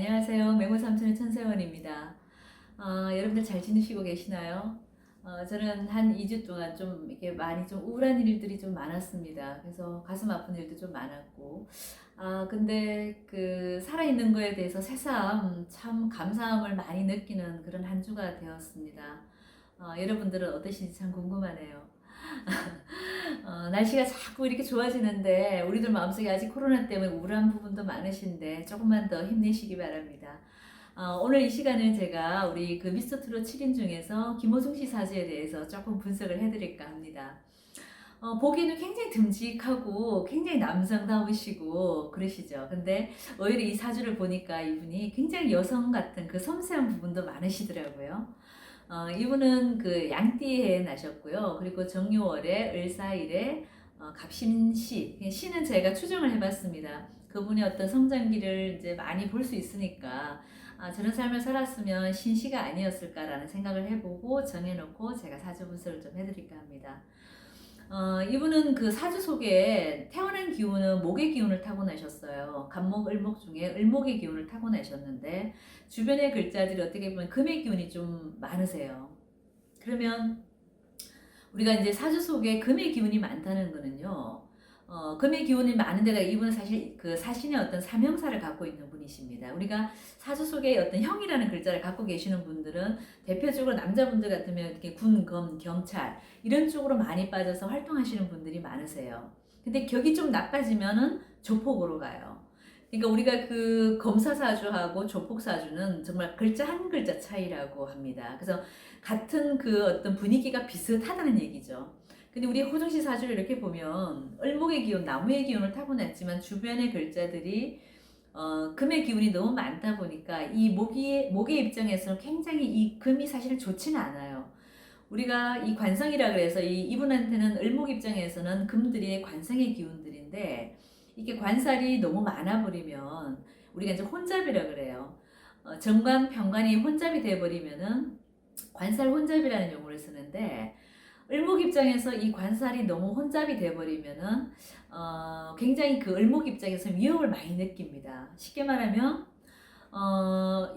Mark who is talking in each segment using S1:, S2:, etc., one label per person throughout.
S1: 안녕하세요. 맹호삼촌의 천세원입니다. 여러분들 잘 지내시고 계시나요? 저는 한 2주 동안 좀 이렇게 많이 좀 우울한 일들이 좀 많았습니다. 그래서 가슴 아픈 일도 좀 많았고, 근데 그 살아있는 거에 대해서 새삼 참 감사함을 많이 느끼는 그런 한 주가 되었습니다. 여러분들은 어떠신지 참 궁금하네요. 날씨가 자꾸 이렇게 좋아지는데 우리들 마음속에 아직 코로나 때문에 우울한 부분도 많으신데 조금만 더 힘내시기 바랍니다. 오늘 이 시간은 제가 우리 그 미스터 트롯 7인 중에서 김호중 씨 사주에 대해서 조금 분석을 해드릴까 합니다. 보기에는 굉장히 듬직하고 굉장히 남성다우시고 그러시죠. 근데 오히려 이 사주를 보니까 이분이 굉장히 여성 같은 그 섬세한 부분도 많으시더라고요. 이분은 그 양띠에 나셨고요. 그리고 정유월에 을사일에 갑신시. 시는 제가 추정을 해봤습니다. 그분의 어떤 성장기를 이제 많이 볼 수 있으니까 저런 삶을 살았으면 신시가 아니었을까라는 생각을 해보고 정해놓고 제가 사주 분석을 좀 해드릴까 합니다. 이분은 그 사주 속에 태어난 기운은 목의 기운을 타고나셨어요. 간목, 을목 중에 을목의 기운을 타고나셨는데 주변의 글자들이 어떻게 보면 금의 기운이 좀 많으세요. 그러면 우리가 이제 사주 속에 금의 기운이 많다는 거는요. 금의 기운이 많은 데가 이분은 사실 그 사신의 어떤 사명사를 갖고 있는 분이십니다. 우리가 사주 속에 어떤 형이라는 글자를 갖고 계시는 분들은 대표적으로 남자분들 같으면 이렇게 군, 검, 경찰 이런 쪽으로 많이 빠져서 활동하시는 분들이 많으세요. 근데 격이 좀 나빠지면은 조폭으로 가요. 그러니까 우리가 그 검사사주하고 조폭사주는 정말 글자 한 글자 차이라고 합니다. 그래서 같은 그 어떤 분위기가 비슷하다는 얘기죠. 근데 우리 호정씨 사주를 이렇게 보면 을목의 기운, 나무의 기운을 타고났지만 주변의 글자들이 금의 기운이 너무 많다 보니까 이 목의 입장에서는 굉장히 이 금이 사실 좋지는 않아요. 우리가 이 관성이라 그래서 이분한테는 을목 입장에서는 금들이 관성의 기운들인데 이게 관살이 너무 많아 버리면 우리가 이제 혼잡이라 그래요. 정관, 병관이 혼잡이 돼 버리면은 관살 혼잡이라는 용어를 쓰는데 을목 입장에서 이 관살이 너무 혼잡이 돼버리면은 굉장히 그 을목 입장에서 위협을 많이 느낍니다. 쉽게 말하면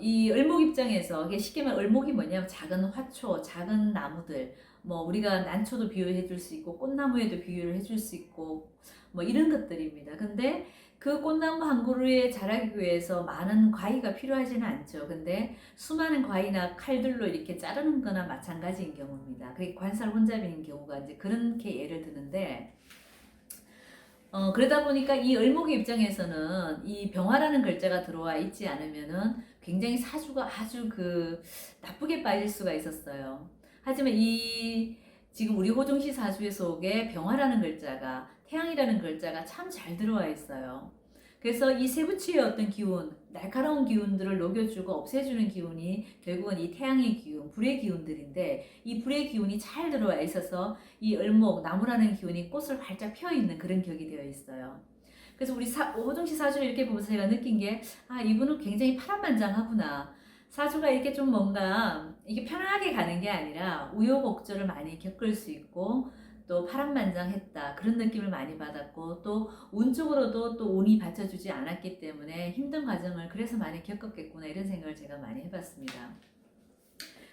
S1: 이 을목 입장에서 이게 쉽게 말하면 을목이 뭐냐면 작은 화초, 작은 나무들 뭐 우리가 난초도 비유해 줄 수 있고 꽃나무에도 비유를 해줄 수 있고 뭐 이런 것들입니다. 근데 그 꽃나무 한 그루에 자라기 위해서 많은 과위가 필요하지는 않죠. 근데 수많은 과위나 칼들로 이렇게 자르는 거나 마찬가지인 경우입니다. 그게 관살 혼잡인 경우가 이제 그렇게 예를 드는데 그러다 보니까 이 을목의 입장에서는 이 병화라는 글자가 들어와 있지 않으면은 굉장히 사주가 아주 그 나쁘게 빠질 수가 있었어요. 하지만 이 지금 우리 호종씨 사주의 속에 병화라는 글자가 태양이라는 글자가 참 잘 들어와 있어요. 그래서 이 세부치의 어떤 기운, 날카로운 기운들을 녹여주고 없애주는 기운이 결국은 이 태양의 기운, 불의 기운들인데 이 불의 기운이 잘 들어와 있어서 이 을목, 나무라는 기운이 꽃을 활짝 펴 있는 그런 격이 되어 있어요. 그래서 우리 호정씨 사주를 이렇게 보면서 제가 느낀 게, 이분은 굉장히 파란만장하구나. 사주가 이렇게 좀 뭔가 이게 편하게 가는 게 아니라 우여곡절을 많이 겪을 수 있고 또 파란만장했다 그런 느낌을 많이 받았고 또 운쪽으로도 또 운이 받쳐주지 않았기 때문에 힘든 과정을 그래서 많이 겪었겠구나 이런 생각을 제가 많이 해봤습니다.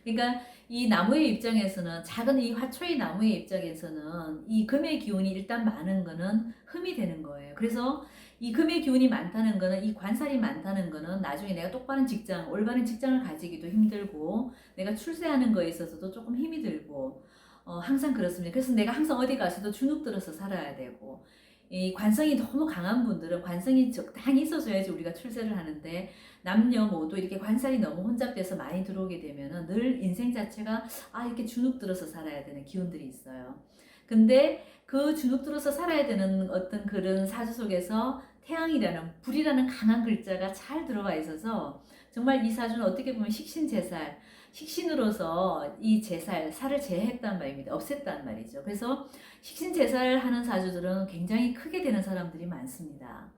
S1: 그러니까 이 나무의 입장에서는 작은 이 화초의 나무의 입장에서는 이 금의 기운이 일단 많은 거는 흠이 되는 거예요. 그래서 이 금의 기운이 많다는 거는 이 관살이 많다는 거는 나중에 내가 똑바른 직장, 올바른 직장을 가지기도 힘들고 내가 출세하는 거에 있어서도 조금 힘이 들고 항상 그렇습니다. 그래서 내가 항상 어디 가서도 주눅 들어서 살아야 되고 이 관성이 너무 강한 분들은 관성이 적당히 있어줘야지 우리가 출세를 하는데 남녀 모두 이렇게 관살이 너무 혼잡돼서 많이 들어오게 되면은 늘 인생 자체가 이렇게 주눅 들어서 살아야 되는 기운들이 있어요. 근데 그 주눅 들어서 살아야 되는 어떤 그런 사주 속에서 태양이라는 불이라는 강한 글자가 잘 들어와 있어서 정말 이 사주는 어떻게 보면 식신제살 식신으로서 이 제살, 살을 제했단 말입니다. 없앴단 말이죠. 그래서 식신제살 하는 사주들은 굉장히 크게 되는 사람들이 많습니다.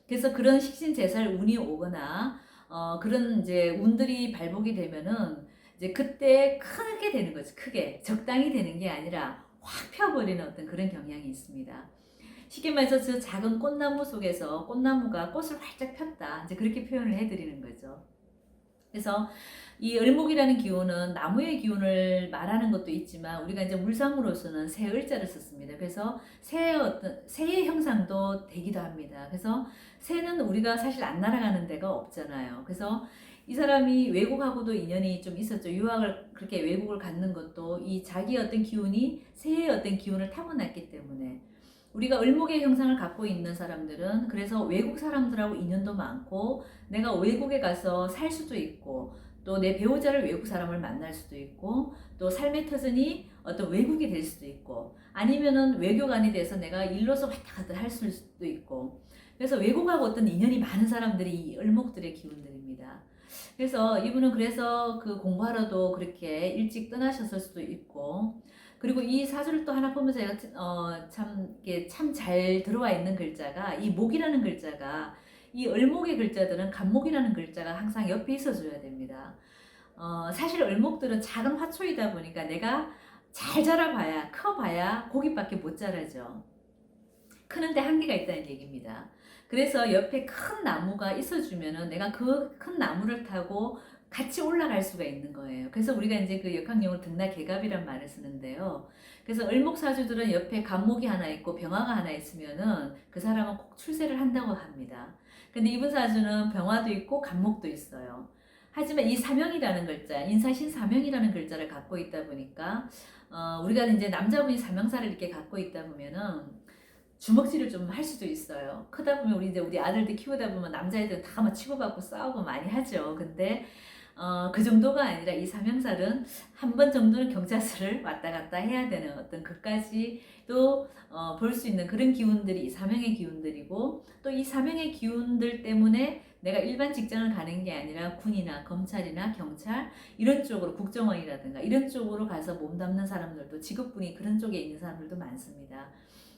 S1: 그래서 그런 식신제살 운이 오거나 그런 이제 운들이 발복이 되면은 이제 그때 크게 되는 거죠. 크게 적당히 되는 게 아니라 확 펴버리는 어떤 그런 경향이 있습니다. 쉽게 말해서 저 작은 꽃나무 속에서 꽃나무가 꽃을 활짝 폈다. 이제 그렇게 표현을 해드리는 거죠. 그래서 이 을목이라는 기운은 나무의 기운을 말하는 것도 있지만 우리가 이제 물상으로서는 새을자를 썼습니다. 그래서 새의 어떤 새의 형상도 되기도 합니다. 그래서 새는 우리가 사실 안 날아가는 데가 없잖아요. 그래서 이 사람이 외국하고도 인연이 좀 있었죠. 유학을 그렇게 외국을 갔는 것도 이 자기 어떤 기운이 새의 어떤 기운을 타고났기 때문에 우리가 을목의 형상을 갖고 있는 사람들은 그래서 외국 사람들하고 인연도 많고 내가 외국에 가서 살 수도 있고 또 내 배우자를 외국 사람을 만날 수도 있고 또 삶의 터전이 어떤 외국이 될 수도 있고 아니면은 외교관이 돼서 내가 일로서 왔다 갔다 할 수도 있고 그래서 외국하고 어떤 인연이 많은 사람들이 이 을목들의 기운들입니다. 그래서 이분은 그래서 그 공부하러도 그렇게 일찍 떠나셨을 수도 있고 그리고 이 사주를 또 하나 보면서 제가 참 잘 들어와 있는 글자가 이 목이라는 글자가 이 을목의 글자들은 간목이라는 글자가 항상 옆에 있어줘야 됩니다. 사실 을목들은 작은 화초이다 보니까 내가 잘 자라봐야 커봐야 고기밖에 못 자라죠. 크는데 한계가 있다는 얘기입니다. 그래서 옆에 큰 나무가 있어주면은 내가 그 큰 나무를 타고 같이 올라갈 수가 있는 거예요. 그래서 우리가 이제 그 역학용어로 등락개갑이란 말을 쓰는데요. 그래서 을목사주들은 옆에 간목이 하나 있고 병화가 하나 있으면은 그 사람은 꼭 출세를 한다고 합니다. 근데 이분 사주는 병화도 있고 간목도 있어요. 하지만 이 사명이라는 글자, 인사신 사명이라는 글자를 갖고 있다 보니까 우리가 이제 남자분이 사명사를 이렇게 갖고 있다 보면은 주먹질을 좀 할 수도 있어요. 크다 보면 우리 아들들 키우다 보면 남자애들 다 막 치고받고 싸우고 많이 하죠. 근데 그 정도가 아니라 이 사명살은 한 번 정도는 경찰서를 왔다 갔다 해야 되는 어떤 그까지 또 볼 수 있는 그런 기운들이 이 사명의 기운들이고 또 이 사명의 기운들 때문에 내가 일반 직장을 가는 게 아니라 군이나 검찰이나 경찰 이런 쪽으로 국정원이라든가 이런 쪽으로 가서 몸담는 사람들도 직업군이 그런 쪽에 있는 사람들도 많습니다.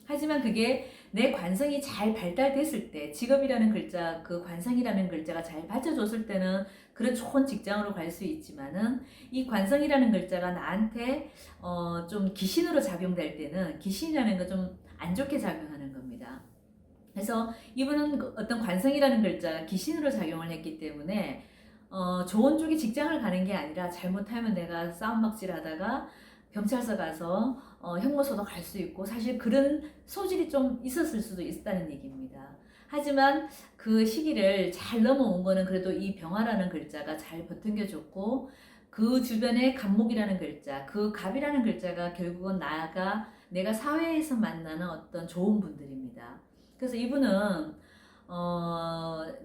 S1: 하지만 그게 내 관성이 잘 발달됐을 때 직업이라는 글자 그 관성이라는 글자가 잘 받쳐줬을 때는 그런 좋은 직장으로 갈 수 있지만은 이 관성이라는 글자가 나한테 좀 기신으로 작용될 때는 기신이라는 거 좀 안 좋게 작용하는 겁니다. 그래서 이분은 어떤 관성이라는 글자 기신으로 작용을 했기 때문에 좋은 쪽에 직장을 가는 게 아니라 잘못하면 내가 싸움박질 하다가 경찰서 가서 형무소도 갈 수 있고 사실 그런 소질이 좀 있었을 수도 있다는 얘기입니다. 하지만 그 시기를 잘 넘어온 거는 그래도 이 병화라는 글자가 잘 버팅겨줬고 그 주변에 갑목이라는 글자, 그 갑이라는 글자가 결국은 내가 사회에서 만나는 어떤 좋은 분들입니다. 그래서 이분은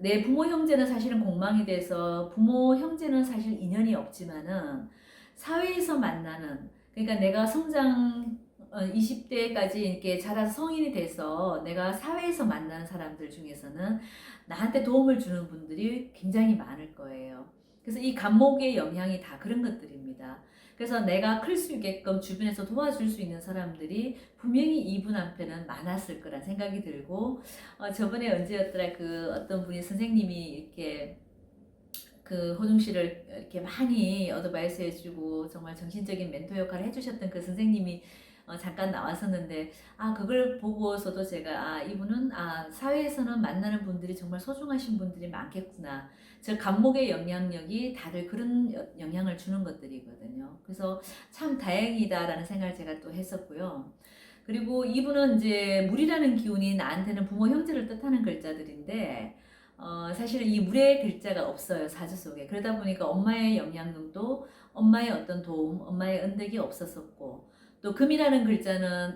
S1: 내 부모 형제는 사실은 공망이 돼서 부모 형제는 사실 인연이 없지만은 사회에서 만나는 그러니까 내가 성장 20대까지 이렇게 자라서 성인이 돼서 내가 사회에서 만나는 사람들 중에서는 나한테 도움을 주는 분들이 굉장히 많을 거예요. 그래서 이 간목의 영향이 다 그런 것들입니다. 그래서 내가 클 수 있게끔 주변에서 도와줄 수 있는 사람들이 분명히 이분 한테는 많았을 거란 생각이 들고 저번에 언제였더라 그 어떤 분이 선생님이 이렇게 그 호중 씨를 이렇게 많이 어드바이스 해주고 정말 정신적인 멘토 역할을 해주셨던 그 선생님이 잠깐 나왔었는데 그걸 보고서도 제가 이분은 사회에서는 만나는 분들이 정말 소중하신 분들이 많겠구나. 저 간목의 영향력이 다들 그런 영향을 주는 것들이거든요. 그래서 참 다행이다라는 생각을 제가 또 했었고요. 그리고 이분은 이제 물이라는 기운이 나한테는 부모 형제를 뜻하는 글자들인데 사실은 이 물의 글자가 없어요 사주 속에. 그러다 보니까 엄마의 영향력도 엄마의 어떤 도움, 엄마의 은덕이 없었었고 또 금이라는 글자는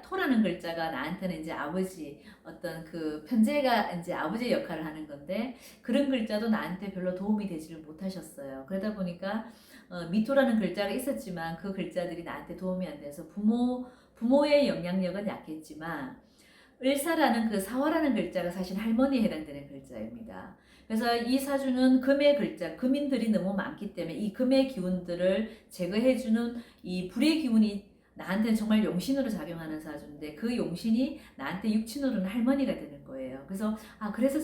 S1: 토라는 글자가 나한테는 이제 아버지 어떤 그 편재가 이제 아버지의 역할을 하는 건데 그런 글자도 나한테 별로 도움이 되지를 못하셨어요. 그러다 보니까 미토라는 글자가 있었지만 그 글자들이 나한테 도움이 안 돼서 부모의 영향력은 약했지만 을사라는 그 사화라는 글자가 사실 할머니에 해당되는 글자입니다. 그래서 이 사주는 금의 글자, 금인들이 너무 많기 때문에 이 금의 기운들을 제거해주는 이 불의 기운이 나한테는 정말 용신으로 작용하는 사주인데 그 용신이 나한테 육친으로는 할머니가 되는 거예요. 그래서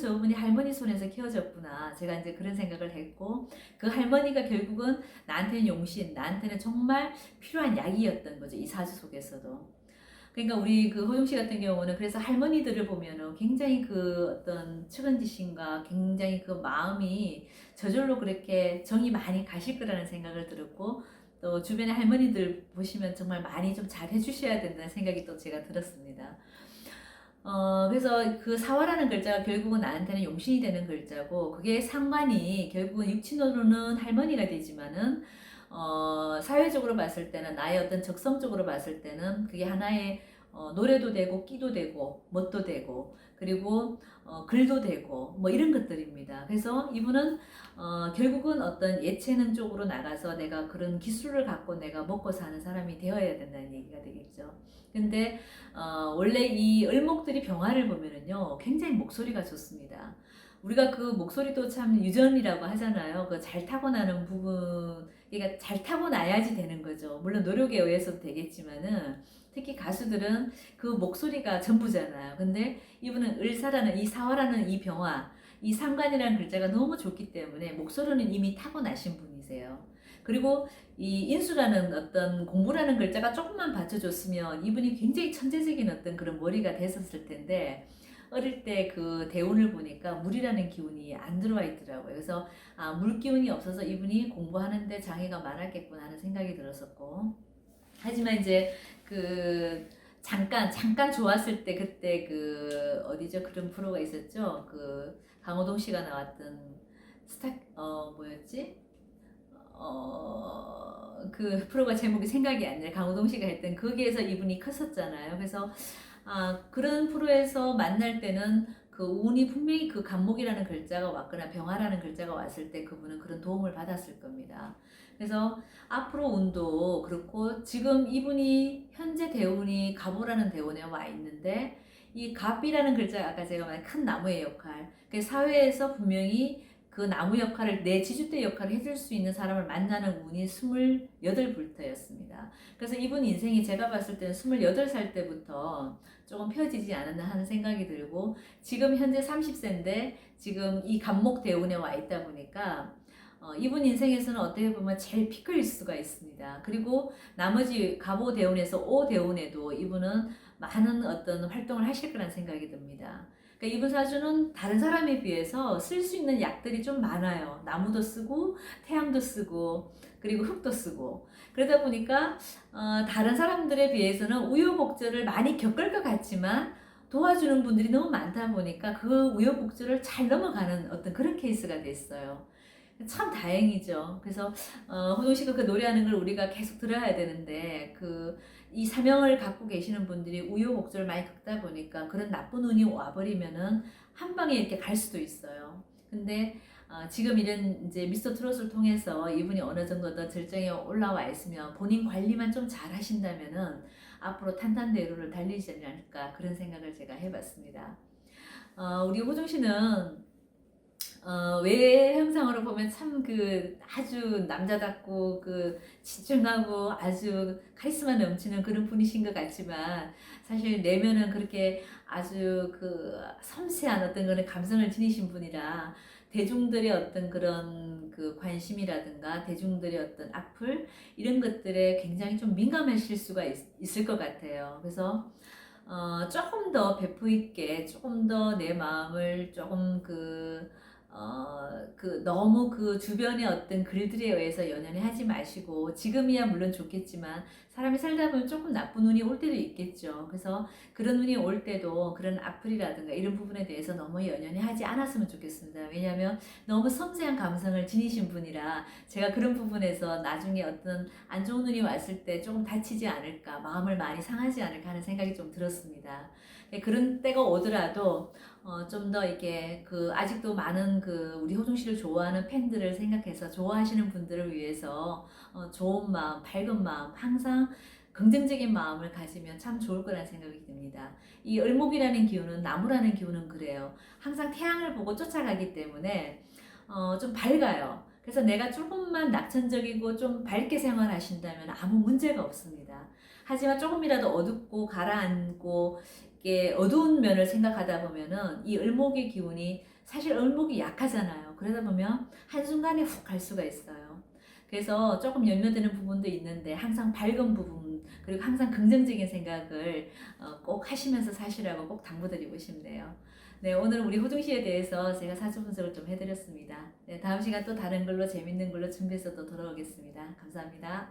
S1: 저분이 할머니 손에서 키워졌구나. 제가 이제 그런 생각을 했고 그 할머니가 결국은 나한테는 용신, 나한테는 정말 필요한 약이었던 거죠. 이 사주 속에서도. 그러니까 우리 그 호중 씨 같은 경우는 그래서 할머니들을 보면은 굉장히 그 어떤 측은지심과 굉장히 그 마음이 저절로 그렇게 정이 많이 가실 거라는 생각을 들었고, 또 주변의 할머니들 보시면 정말 많이 좀 잘 해주셔야 된다는 생각이 또 제가 들었습니다. 그래서 그 사화라는 글자가 결국은 나한테는 용신이 되는 글자고, 그게 상관이 결국은 육친으로는 할머니가 되지만은, 사회적으로 봤을 때는, 나의 어떤 적성적으로 봤을 때는 그게 하나의 노래도 되고, 끼도 되고, 멋도 되고, 그리고 글도 되고, 뭐 이런 것들입니다. 그래서 이분은 결국은 어떤 예체능 쪽으로 나가서 내가 그런 기술을 갖고 내가 먹고 사는 사람이 되어야 된다는 얘기가 되겠죠. 근데 원래 이 을목들이 병화를 보면은요, 굉장히 목소리가 좋습니다. 우리가 그 목소리도 참 유전이라고 하잖아요. 그 잘 타고나는 부분, 그러니까 잘 타고나야지 되는 거죠. 물론 노력에 의해서도 되겠지만은, 특히 가수들은 그 목소리가 전부잖아요. 근데 이분은 을사라는 이 사화라는 이 병화, 이 상관이라는 글자가 너무 좋기 때문에 목소리는 이미 타고나신 분이세요. 그리고 이 인수라는 어떤 공부라는 글자가 조금만 받쳐줬으면 이분이 굉장히 천재적인 어떤 그런 머리가 됐었을 텐데, 어릴 때 그 대운을 보니까 물이라는 기운이 안 들어와 있더라고요. 그래서 물 기운이 없어서 이분이 공부하는데 장애가 많았겠구나 하는 생각이 들었었고, 하지만 이제 그 잠깐 좋았을 때, 그때 그 어디죠, 그런 프로가 있었죠. 그 강호동 씨가 나왔던 스타 뭐였지? 그 프로가 제목이 생각이 안 나요. 강호동 씨가 했던 거기에서 이분이 컸었잖아요. 그래서 그런 프로에서 만날 때는 그 운이 분명히 그 간목이라는 글자가 왔거나 병화라는 글자가 왔을 때 그분은 그런 도움을 받았을 겁니다. 그래서 앞으로 운도 그렇고, 지금 이분이 현재 대운이 갑오라는 대운에 와 있는데, 이 갑이라는 글자가 아까 제가 말한 큰 나무의 역할, 그 사회에서 분명히 그 나무 역할을, 내 지주대 역할을 해줄 수 있는 사람을 만나는 운이 28불터였습니다. 그래서 이분 인생이 제가 봤을 때는 28살 때부터 조금 펴지지 않았나 하는 생각이 들고, 지금 현재 30세인데 지금 이 간목 대운에 와 있다 보니까 이분 인생에서는 어떻게 보면 제일 피크일 수가 있습니다. 그리고 나머지 갑오 대운에서 오 대운에도 이분은 많은 어떤 활동을 하실 거라는 생각이 듭니다. 그러니까 이분 사주는 다른 사람에 비해서 쓸 수 있는 약들이 좀 많아요. 나무도 쓰고 태양도 쓰고 그리고 흙도 쓰고, 그러다 보니까 다른 사람들에 비해서는 우여곡절을 많이 겪을 것 같지만 도와주는 분들이 너무 많다 보니까 그 우여곡절을 잘 넘어가는 어떤 그런 케이스가 됐어요. 참 다행이죠. 그래서 호동 씨가 그 노래하는 걸 우리가 계속 들어야 되는데, 그 이 사명을 갖고 계시는 분들이 우여곡절 많이 겪다 보니까 그런 나쁜 운이 와버리면은 한 방에 이렇게 갈 수도 있어요. 근데 지금 이런 이제 미스터 트롯을 통해서 이분이 어느 정도 더 절정에 올라와 있으면 본인 관리만 좀 잘 하신다면은 앞으로 탄탄대로를 달리지 않을까, 그런 생각을 제가 해봤습니다. 우리 호중 씨는 외 형상으로 보면 참 그 아주 남자답고 그 친절하고 아주 카리스마 넘치는 그런 분이신 것 같지만, 사실 내면은 그렇게 아주 그 섬세한 어떤 그런 감성을 지니신 분이라, 대중들의 어떤 그런 그 관심이라든가 대중들의 어떤 악플 이런 것들에 굉장히 좀 민감하실 수가 있을 것 같아요. 그래서 조금 더 배포 있게, 조금 더 내 마음을 조금 너무 그 주변의 어떤 글들에 의해서 연연해 하지 마시고, 지금이야 물론 좋겠지만 사람이 살다 보면 조금 나쁜 운이 올 때도 있겠죠. 그래서 그런 운이 올 때도 그런 악플이라든가 이런 부분에 대해서 너무 연연해 하지 않았으면 좋겠습니다. 왜냐하면 너무 섬세한 감성을 지니신 분이라, 제가 그런 부분에서 나중에 어떤 안 좋은 운이 왔을 때 조금 다치지 않을까, 마음을 많이 상하지 않을까 하는 생각이 좀 들었습니다. 그런 때가 오더라도 좀 더 이렇게 그 아직도 많은 그 우리 호중 씨를 좋아하는 팬들을 생각해서, 좋아하시는 분들을 위해서 좋은 마음, 밝은 마음, 항상 긍정적인 마음을 가지면 참 좋을 거라는 생각이 듭니다. 이 을목이라는 기운은, 나무라는 기운은 그래요. 항상 태양을 보고 쫓아가기 때문에 좀 밝아요. 그래서 내가 조금만 낙천적이고 좀 밝게 생활하신다면 아무 문제가 없습니다. 하지만 조금이라도 어둡고 가라앉고 이게 어두운 면을 생각하다 보면은 이 을목의 기운이, 사실 을목이 약하잖아요. 그러다 보면 한순간에 훅 갈 수가 있어요. 그래서 조금 염려되는 부분도 있는데, 항상 밝은 부분, 그리고 항상 긍정적인 생각을 꼭 하시면서 사시라고 꼭 당부드리고 싶네요. 네, 오늘 우리 호중 씨에 대해서 제가 사주 분석을 좀 해드렸습니다. 네, 다음 시간 또 다른 걸로 재밌는 걸로 준비해서 또 돌아오겠습니다. 감사합니다.